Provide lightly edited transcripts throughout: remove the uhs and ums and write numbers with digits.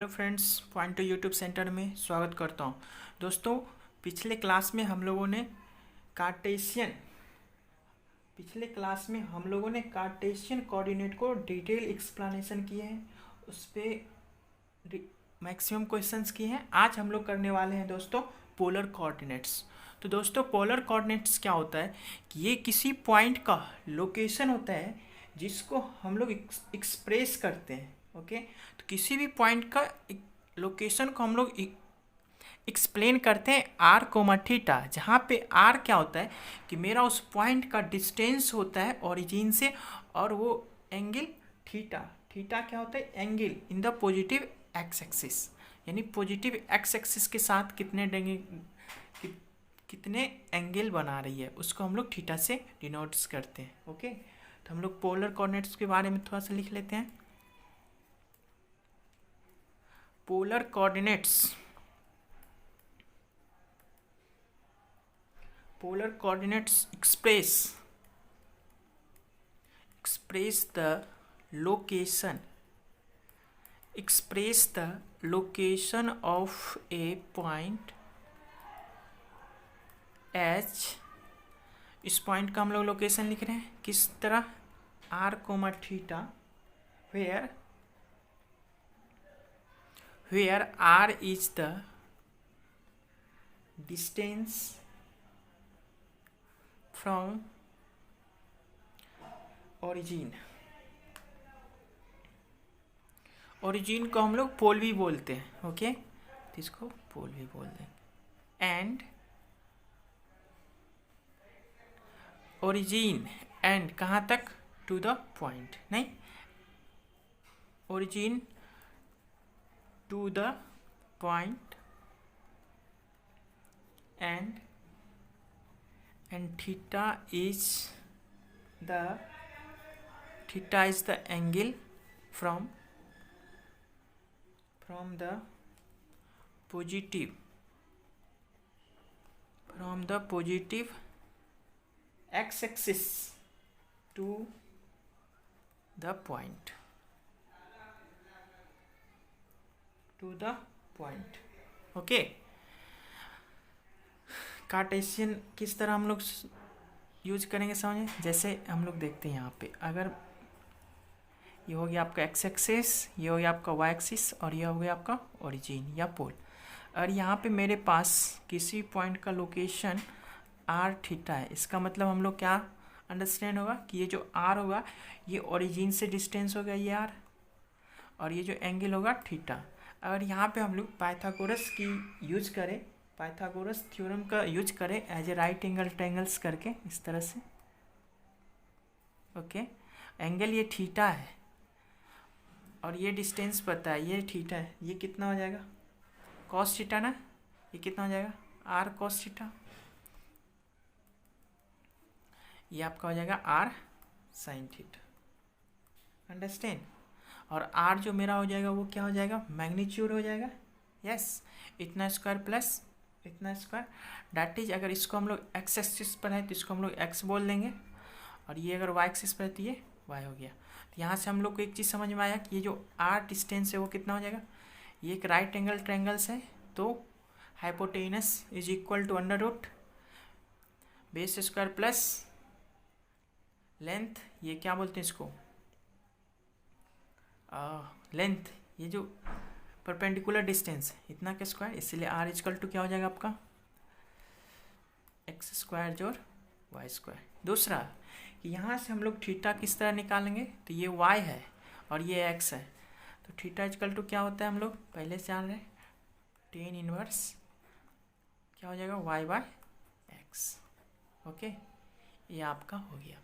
Hello friends, point two YouTube centre में स्वागत करता हूं। दोस्तों, पिछले क्लास में हम लोगों ने कार्टेशियन कार्टेशियन कोऑर्डिनेट को डिटेल एक्सप्लेनेशन किए हैं। उस पर मैक्सिमम क्वेश्चंस किए हैं। आज हम लोग करने वाले हैं दोस्तों पोलर कोऑर्डिनेट्स। तो दोस्तों, पोलर कोऑर्डिनेट्स क्या होता है कि ये किसी पॉइंट का लोकेशन होता है जिसको हम लोग एक्सप्रेस करते हैं। ओके, तो किसी भी पॉइंट का लोकेशन को हम लोग एक्सप्लेन करते हैं आर कोमा थीटा, जहाँ पे आर क्या होता है कि मेरा उस पॉइंट का डिस्टेंस होता है ओरिजिन से, और वो एंगल थीटा। थीटा क्या होता है? Angle in the positive x axis, यानी पॉजिटिव एक्स एक्सिस के साथ कितने एंगल बना रही है उसको हम लोग थीटा से डिनोट्स करते हैं। ओके, तो हम लोग पोलर कोऑर्डिनेट्स के बारे में थोड़ा सा लिख लेते हैं। Polar coordinates express the location of a point H. इस पॉइंट का हम लोग लोकेशन लिख रहे हैं किस तरह? R comma theta, where r is the distance from origin। Origin को हम लोग पोल भी बोलते हैं। ओके, तो इसको पोल भी बोल देंगे। एंड ओरिजिन एंड कहाँ तक? टू द पॉइंट, नहीं, origin to the point and theta is the angle from the positive x axis to the point okay. Cartesian किस तरह हम लोग यूज करेंगे समझे? जैसे हम लोग देखते हैं यहाँ पे, अगर ये हो गया आपका एक्स एक्सिस, ये हो गया आपका वाई एक्सिस, और ये हो गया आपका ओरिजिन या पोल। और यहाँ पे मेरे पास किसी पॉइंट का लोकेशन आर थीटा है। इसका मतलब हम लोग क्या अंडरस्टैंड होगा कि ये जो आर होगा ये ओरिजिन से डिस्टेंस होगा ये आर, और ये जो एंगल होगा थीटा। अगर यहाँ पे हम लोग पाइथागोरस की यूज करें, पाइथागोरस थ्योरम का यूज करें as a right angle triangles करके इस तरह से। ओके, एंगल ये थीटा है और ये डिस्टेंस पता है, ये थीटा है। ये कितना हो जाएगा? कॉस थीटा ना। ये कितना हो जाएगा? R cos theta. ये आपका हो जाएगा आर साइन थीटा। अंडरस्टैंड? और आर जो मेरा हो जाएगा वो क्या हो जाएगा? मैग्नीट्यूड हो जाएगा। यस, इतना स्क्वायर प्लस इतना स्क्वायर, डैट इज, अगर इसको हम लोग एक्स एक्सिस पर है तो इसको हम लोग एक्स बोल देंगे, और ये अगर वाई एक्सिस पर है तो ये वाई हो गया। तो यहाँ से हम लोग को एक चीज़ समझ में आया कि ये जो आर डिस्टेंस है वो कितना हो जाएगा? ये एक राइट एंगल ट्रायंगल्स है, तो hypotenuse is equal to under root base square plus length, ये क्या बोलते हैं इसको? लेंथ, ये जो परपेंडिकुलर डिस्टेंस इतना का स्क्वायर, इसलिए आर इजकल टू क्या हो जाएगा आपका? एक्स स्क्वायर जोड़ वाई स्क्वायर। दूसरा कि यहाँ से हम लोग थीटा किस तरह निकालेंगे? तो ये वाई है और ये एक्स है, तो थीटा इजकल टू क्या होता है हम लोग पहले से जान रहे हैं, टेन इनवर्स क्या हो जाएगा? Y bye x. ओके, ये आपका हो गया।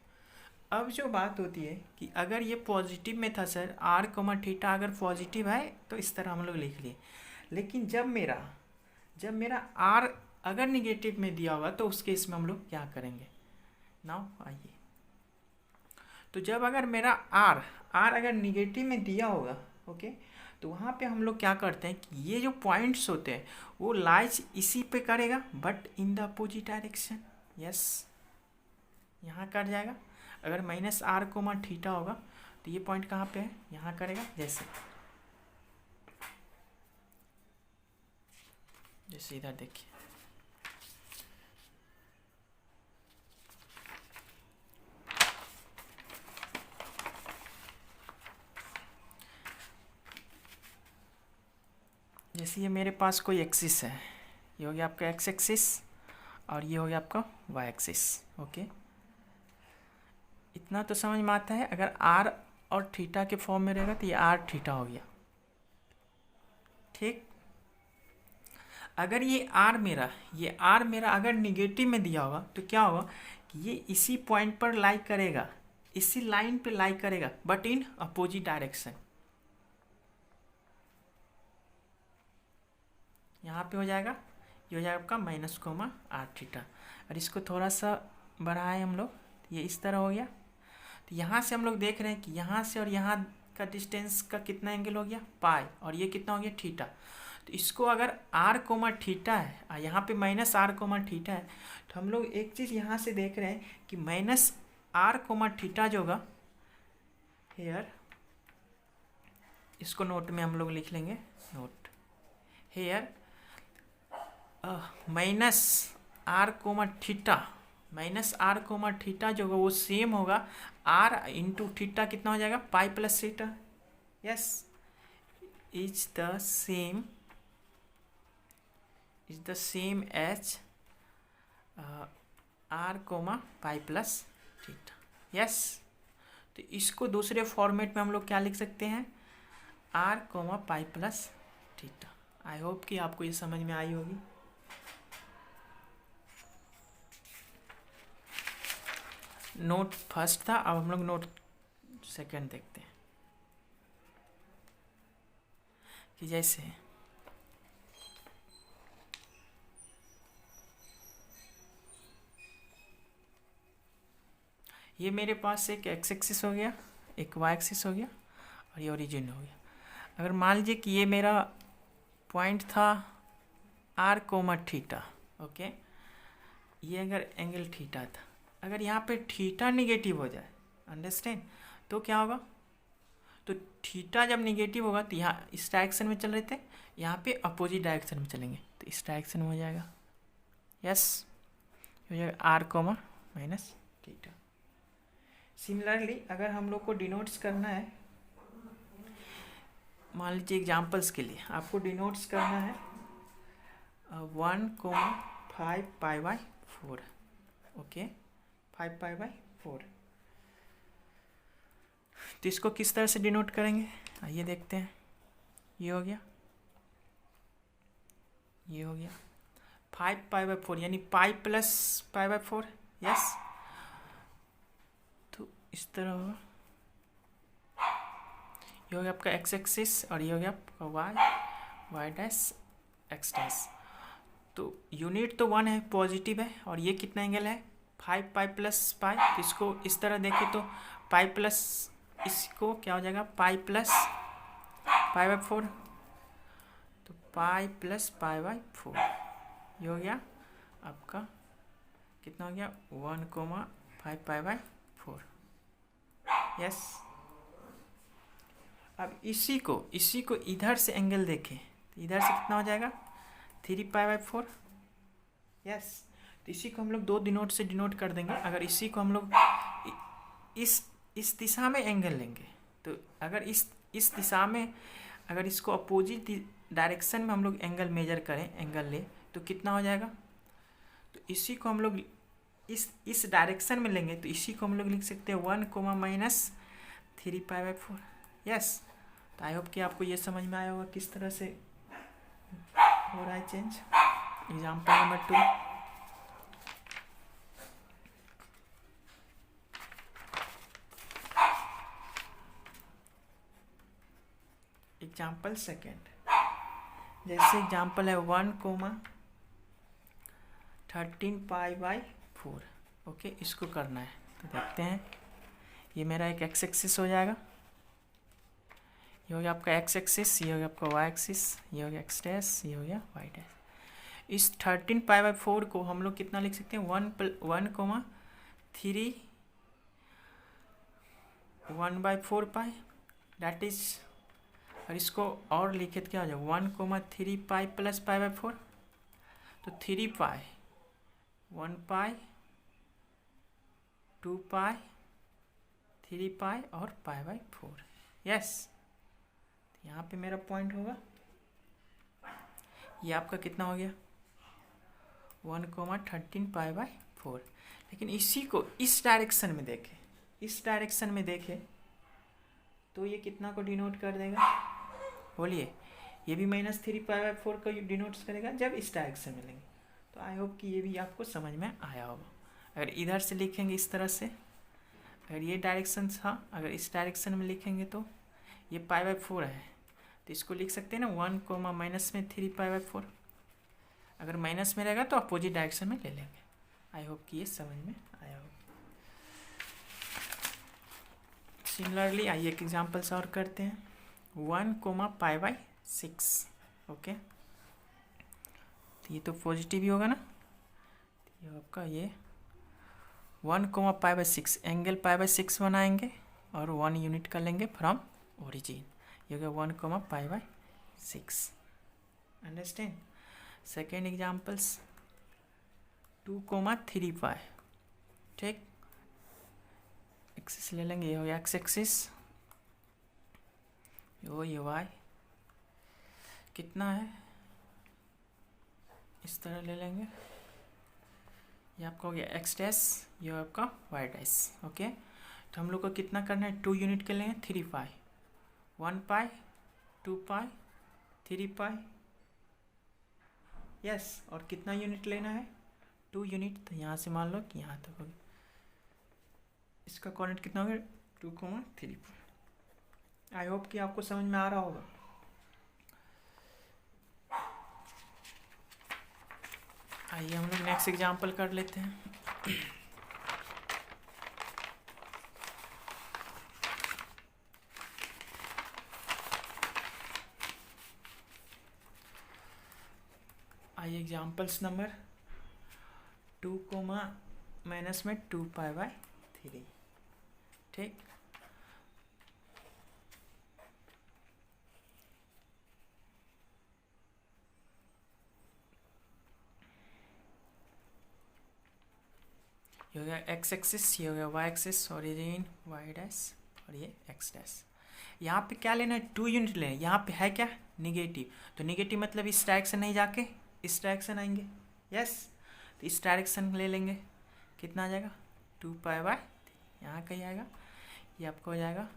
अब जो बात होती है कि अगर ये पॉजिटिव में था सर, आर कोमा थीटा अगर पॉजिटिव है तो इस तरह हम लोग लिख लिए, लेकिन जब मेरा आर अगर निगेटिव में दिया होगा तो उस केस में हम लोग क्या करेंगे? नाउ आइए, तो जब अगर मेरा आर अगर निगेटिव में दिया होगा, ओके, तो वहाँ पे हम लोग क्या करते हैं कि ये जो पॉइंट्स होते हैं वो लाइज इसी पे करेगा but in the opposite direction. Yes, यहाँ कर जाएगा। अगर माइनस आर कोमा थीटा होगा तो ये पॉइंट कहाँ पे है? यहाँ करेगा। जैसे जैसे इधर देखिए, जैसे ये मेरे पास कोई एक्सिस है, ये हो गया आपका एक्स एक्सिस और ये हो गया आपका वाई एक्सिस। ओके, इतना तो समझ में आता है। अगर आर और थीटा के फॉर्म में रहेगा तो ये आर थीटा हो गया, ठीक। अगर ये आर मेरा अगर निगेटिव में दिया होगा तो क्या होगा कि ये इसी पॉइंट पर लाई करेगा, इसी लाइन पे लाई करेगा, बट इन अपोजिट डायरेक्शन। यहाँ पे हो जाएगा, ये हो जाएगा आपका माइनस कोमा आर थीटा। और इसको थोड़ा सा बढ़ाएं हम लोग, ये इस तरह हो गया। तो यहाँ से हम लोग देख रहे हैं कि यहाँ से और यहाँ का डिस्टेंस का कितना एंगल हो गया, पाई, और ये कितना हो गया, थीटा। तो इसको अगर आर कोमा थीटा है और यहाँ पे माइनस आर कोमा थीटा है, तो हम लोग एक चीज़ यहाँ से देख रहे हैं कि माइनस आर कोमा थीटा जो होगा हेयर, इसको नोट में हम लोग लिख लेंगे, note here minus R comma theta, minus R comma theta जो होगा वो सेम होगा आर इंटू थीटा, कितना हो जाएगा, pi plus theta. Yes, is the same as R comma pi plus theta. Yes, तो इसको दूसरे फॉर्मेट में हम लोग क्या लिख सकते हैं, R comma pi plus theta. I hope कि आपको ये समझ में आई होगी। नोट फर्स्ट था, अब हम लोग नोट सेकंड देखते हैं कि जैसे ये मेरे पास एक एक्स एक्सिस हो गया, एक वाई एक्सिस हो गया और ये ओरिजिन हो गया। अगर मान लीजिए कि ये मेरा पॉइंट था आर कोमा थीटा, ओके, ये अगर एंगल थीटा था, अगर यहाँ पे थीटा निगेटिव हो जाए, अंडरस्टैंड, तो क्या होगा, तो थीटा जब निगेटिव होगा तो यहाँ इस डायरेक्शन में चल रहे थे, यहाँ पे अपोजिट डायरेक्शन में चलेंगे तो इस डायरेक्शन में हो जाएगा। यस, हो जाएगा R comma minus theta. Similarly अगर हम लोग को डिनोट्स करना है, मान लीजिए एग्जाम्पल्स के लिए आपको डिनोट्स करना है 1,5 पाई बाई 4, ओके, 5 पाई बाई 4, तो इसको किस तरह से डिनोट करेंगे, आइए देखते हैं। ये हो गया, ये हो गया 5 पाई बाई 4 यानी पाई प्लस पाई बाई 4। यस, तो इस तरह होगा, ये हो गया आपका एक्स एक्सिस और ये हो गया आपका वाई डैश एक्स डैश। तो यूनिट तो 1 है, पॉजिटिव है, और ये कितना एंगल है, 5 पाई प्लस पाई। तो इसको इस तरह देखें तो पाई प्लस, इसको क्या हो जाएगा, पाई प्लस पाई बाई 4, तो पाई प्लस पाई बाई 4, ये हो गया आपका कितना हो गया, 1,5 पाई बाई 4। यस, अब इसी को इधर से एंगल देखें तो इधर से कितना हो जाएगा, 3 पाई बाई 4। यस, तो इसी को हम लोग दो डिनोट से डिनोट कर देंगे। अगर इसी को हम लोग इस दिशा में एंगल लेंगे, तो अगर इस दिशा में अगर इसको अपोजिट डायरेक्शन में हम लोग एंगल मेजर करें, एंगल ले, तो कितना हो जाएगा, तो इसी को हम लोग इस डायरेक्शन में लेंगे तो इसी को हम लोग लिख सकते हैं 1 comma minus 3 pi by 4। Yes, तो आई होप कि आपको ये समझ में आया होगा किस तरह से हो रहा है change. Example number 2, example second, जैसे एग्जाम्पल है 1 कोमा 13 पाई बाई 4, ओके, इसको करना है। तो देखते हैं, ये मेरा एक एक्स एक्सिस हो जाएगा, ये हो गया आपका एक्स एक्सिस, ये हो गया आपका वाई एक्सिस, ये हो गया एक्स डैश, ये हो गया वाई डैश। इस 13 पाई बाई 4 को हम लोग कितना लिख सकते हैं, 1 comma 3 1 by 4 pi, that is, और इसको और लिखे तो क्या हो जाएगा, 1 comma 3 pi plus pi by 4। तो 3 पाई, 1 पाई, 2 पाई, 3 पाई और पाई/4। यस, यहाँ पे मेरा पॉइंट होगा, ये आपका कितना हो गया 1,13 पाई/4। लेकिन इसी को इस डायरेक्शन में देखें, इस डायरेक्शन में देखें तो ये कितना को डिनोट कर देगा, बोलिए, ये भी -3 पाई/4 को डिनोट करेगा जब इस डायरेक्शन में लेंगे। तो आई होप कि ये भी आपको समझ में आया होगा। अगर इधर से लिखेंगे इस तरह से, अगर ये डायरेक्शन था, अगर इस डायरेक्शन में लिखेंगे तो ये पाई/4 है, तो इसको लिख सकते हैं ना 1 माइनस में 3 पाई/4। अगर माइनस में रहेगा तो अपोजिट डायरेक्शन में ले लेंगे। आई होप कि ये समझ में आया होगा। सिमिलरली आइए एक एग्जाम्पल्स और करते हैं। 1 पाई/6। ओके, तो ये तो पॉजिटिव ही होगा ना, तो ये आपका ये 1 पाई/6 एंगल पाई/6 बनाएंगे और 1 यूनिट कर लेंगे फ्रॉम ओरिजिन। ये होगा 1 पाई/6। अंडरस्टैंड। सेकेंड एग्जाम्पल्स 2, 3 पाई। ठीक, एक्सिस ले लेंगे, ये हो गया एक्स एक्सिस, ये वाई कितना है, इस तरह ले लेंगे, ये आपका हो गया एक्स डैश, ये आपका वाई डैश। ओके, तो हम लोग को कितना करना है, 2 यूनिट के लेंगे, 3 पाई, 1 पाई, 2 पाई, 3 पाई। यस, और कितना यूनिट लेना है, 2 यूनिट। तो यहाँ से मान लो कि यहाँ तक होगी, इसका कोऑर्डिनेट कितना हो गया 2,3 पाई। आई होप कि आपको समझ में आ रहा होगा। आइए हम लोग नेक्स्ट एग्जाम्पल कर लेते हैं। आइए एग्जाम्पल्स नंबर 2, माइनस में 2 पाई/3। ठीक, ये हो गया एक्स एक्सिस, ये हो गया Y axis, origin Y dash और ये एक्स डैश। यहाँ पे क्या लेना है, 2 यूनिट लेना है। यहाँ पे है क्या, निगेटिव, तो निगेटिव मतलब इस डायरेक्शन नहीं जाके इस डायरेक्शन आएंगे। यस, तो इस डायरेक्शन ले लेंगे, कितना आ जाएगा 2 पाई/3। यहाँ कहीं आएगा, ये आपको हो जाएगा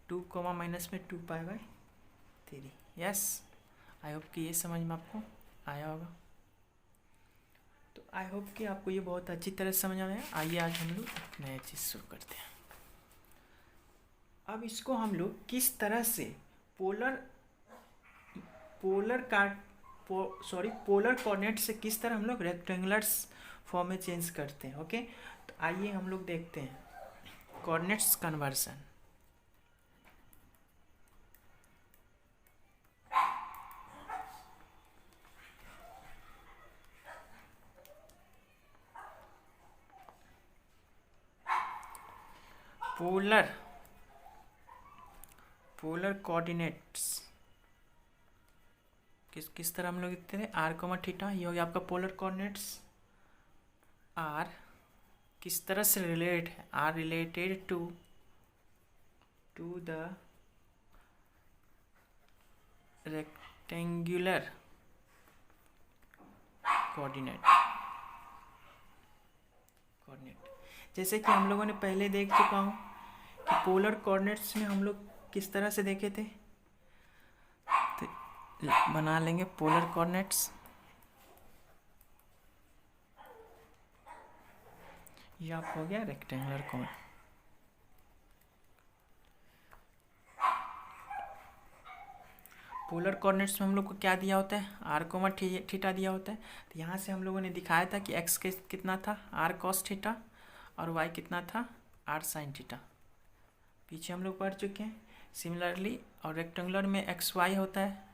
2, माइनस में 2 पाई/3। यस, आई होप कि ये समझ में आपको आया होगा। तो आई होप कि आपको ये बहुत अच्छी तरह से समझ आया। आइए आज हम लोग नया चीज़ शुरू करते हैं। अब इसको हम लोग किस तरह से पोलर कोऑर्डिनेट से किस तरह हम लोग रेक्टेंगुलर फॉर्म में चेंज करते हैं। ओके, तो आइए हम लोग देखते हैं कोऑर्डिनेट्स कन्वर्सन। पोलर कोऑर्डिनेट्स किस तरह हम लोग लिखते थे, r, ये हो गया आपका पोलर कोऑर्डिनेट्स। r किस तरह से रिलेट है, r related to the rectangular coordinate. जैसे कि हम लोगों ने पहले देख चुका हूँ कि पोलर कोऑर्डिनेट्स में हम लोग किस तरह से देखे थे, तो बना लेंगे पोलर कोऑर्डिनेट्स। ये आप हो गया रेक्टेंगुलर कोऑर्डिनेट। पोलर कोऑर्डिनेट्स में हम लोग को क्या दिया होता है, r, दिया होता है। तो यहाँ से हम लोगों ने दिखाया था कि x के कितना था r cos थीटा और y कितना था r sin थीटा, पीछे हम लोग पढ़ चुके हैं। सिमिलरली और रेक्टेंगुलर में xy होता है,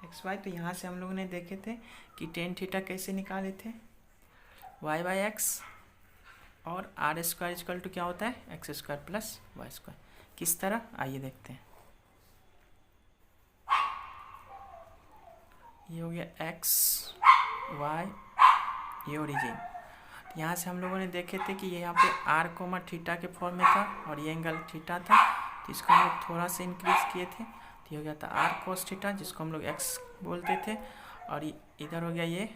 xy। तो यहाँ से हम लोगों ने देखे थे कि tan थीटा कैसे निकाले थे, y/x और r² क्या होता है x² + y²। किस तरह, आइए देखते हैं। ये हो गया x वाई, ये ओरिजिन। यहाँ से हम लोगों ने देखे थे कि ये यहाँ पे आर कोमा थीटा के फॉर्म में था और ये एंगल थीटा था, तो इसको हम लोग थोड़ा सा इंक्रीज किए थे तो ये हो गया था आर कोस थीटा, जिसको हम लोग एक्स बोलते थे, और इधर हो गया ये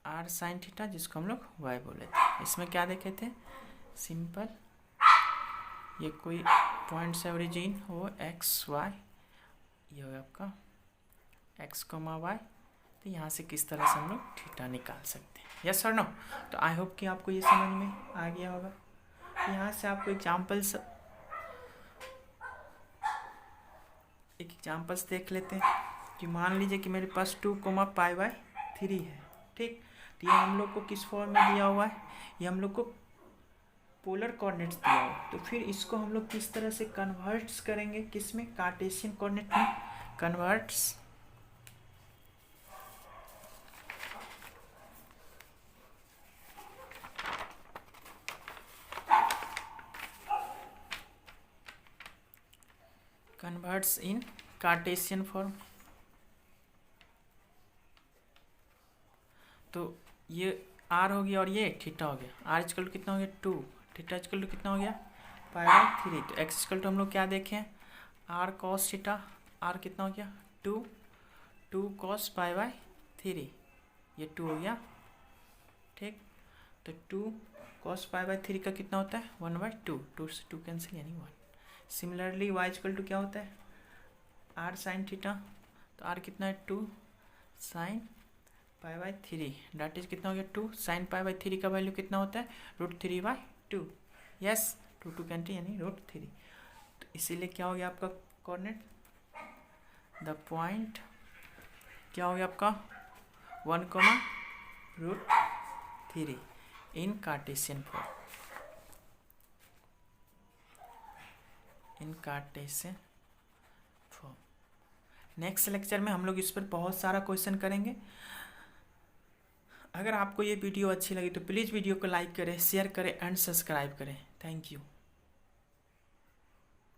आर साइन थीटा, जिसको हम लोग वाई बोले थे। इसमें क्या देखे थे, सिंपल, ये कोई पॉइंट से ओरिजिन हो एक्स वाई, ये हो आपका एक्स कोमा वाई, तो यहाँ से किस तरह से हम लोग थीटा निकाल सकते हैं, यस और नो। तो आई होप कि आपको ये समझ में आ गया होगा। यहाँ से आपको एग्जाम्पल्स देख लेते हैं कि मान लीजिए कि मेरे पास 2,π/3 है, ठीक। तो ये हम लोग को किस फॉर्म में दिया हुआ है, ये हम लोग को पोलर कोऑर्डिनेट्स दिया हुआ है। तो फिर इसको हम लोग किस तरह से कन्वर्ट्स करेंगे, किस में, कार्टेशियन कोऑर्डिनेट में converts. Converts in Cartesian form. तो ये आर हो गया और ये थीटा हो गया। आर इक्वल टू कितना हो गया 2, थीटा इक्वल टू कितना हो गया π/3। तो एक्स इक्वल टू हम लोग क्या देखें, आर कॉस थीटा, आर कितना हो गया 2 cos π/3, ये 2 हो गया, ठीक। तो 2 cos π/3 का कितना होता है 1/2, 2 से 2 कैंसिल यानी 1। सिमिलरली वाई इक्वल टू क्या होता है आर साइन थीटा, तो आर कितना है 2 साइन π/3, डेट इज कितना हो गया 2 साइन π/3 का वैल्यू कितना होता है √3/2, यस 2 कैंसिल यानी √3। तो इसीलिए क्या हो गया आपका कोऑर्डिनेट, द पॉइंट क्या हो गया आपका 1,√3 इन कार्टेशियन फॉर्म, इन कार्टेशियन फॉर्म। नेक्स्ट लेक्चर में हम लोग इस पर बहुत सारा क्वेश्चन करेंगे। अगर आपको ये वीडियो अच्छी लगी तो प्लीज़ वीडियो को लाइक करें, शेयर करें एंड सब्सक्राइब करें। Thank you.